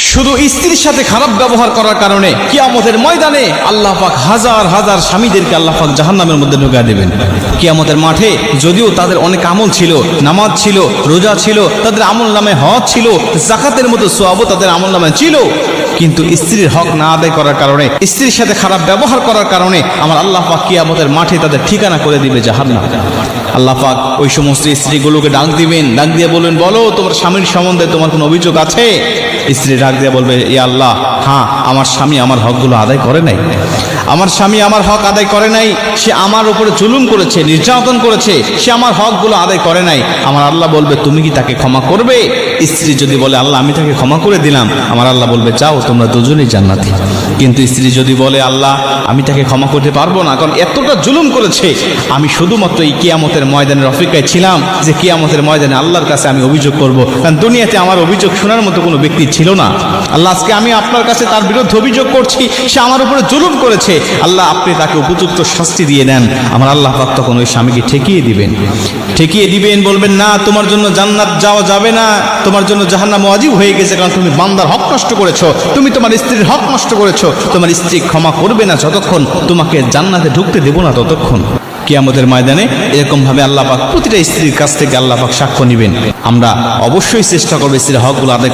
শুধু স্ত্রীর সাথে খারাপ ব্যবহার করার কারণে কিয়ামতের ময়দানে আল্লাহ পাক হাজার হাজার স্বামীদেরকে আল্লাহ পাক জাহান্নামের মধ্যে ঢুকিয়ে দেবেন। কিয়ামতের মাঠে যদিও তাদের অনেক আমল ছিল, নামাজ ছিল, রোজা ছিল, তাদের আমল নামে হজ ছিল, যাকাতের মতো সওয়াবও তাদের আমল নামে ছিল, কিন্তু স্ত্রীর হক না আদায় করার কারণে, স্ত্রীর সাথে খারাপ ব্যবহার করার কারণে আমার আল্লাহ পাক কিয়ামতের মাঠে তাদের ঠিকানা করে দিবে জাহান্নাম। আল্লাহ পাক ওই সমস্ত স্ত্রীগুলোকে ডাক দিবেন, ডাক দিয়ে বলবেন, বলো তোমার স্বামীর সম্বন্ধে তোমার কোনো অভিযোগ আছে? স্ত্রী ডাক দিয়ে বলবে, ইয়া আল্লাহ, হ্যাঁ, আমার স্বামী আমার হকগুলো আদায় করে নাই, আমার স্বামী আমার হক আদায় করে নাই, সে আমার উপরে জুলুম করেছে, নির্যাতন করেছে, সে আমার হকগুলো আদায় করে নাই। আমার আল্লাহ বলবে, তুমি কি তাকে ক্ষমা করবে? স্ত্রী যদি বলে, আল্লাহ আমি তাকে ক্ষমা করে দিলাম, আমার আল্লাহ বলবে, যাও তোমরা দুজনেই জান্নাতি। কিন্তু স্ত্রী যদি বলে, আল্লাহ আমি তাকে ক্ষমা করতে পারবো না, কারণ এতটা জুলুম করেছে, আমি শুধুমাত্র এই কিয়ামতের ময়দানের অপেক্ষায় ছিলাম যে কিয়ামতের ময়দানে আল্লাহর কাছে আমি অভিযোগ করব, কারণ দুনিয়াতে আমার অভিযোগ শোনার মতো কোনো ব্যক্তি ছিল না। আল্লাহ আজকে আমি আপনার কাছে তার বিরুদ্ধে অভিযোগ করছি, সে আমার উপরে জুলুম করেছে, আল্লাহ আপনি তাকে উপযুক্ত শাস্তি দিয়ে দেন। আমার আল্লাহ পাক তখন ওই স্বামীকে ঠেকিয়ে দিবেন, বলবেন, না, তোমার জন্য জান্নাত যাওয়া যাবে না, তোমার জন্য জাহান্নাম ওয়াজিব হয়ে গেছে, কারণ তুমি বান্দার হক নষ্ট করেছো, তুমি তোমার স্ত্রীর হক নষ্ট করেছো, তোমার স্ত্রী ক্ষমা করবে না যতক্ষণ, তোমাকে জান্নাতে ঢুকতে দেব না ততক্ষণ। কিয়ামতের ময়দানে এরকম ভাবে আল্লাহ পাক প্রতিটা স্ত্রীর কাছ থেকে আল্লাহ পাক সাক্ষ্য নেবেন। আমরা অবশ্যই চেষ্টা করবো স্ত্রীর হকগুলো আদায়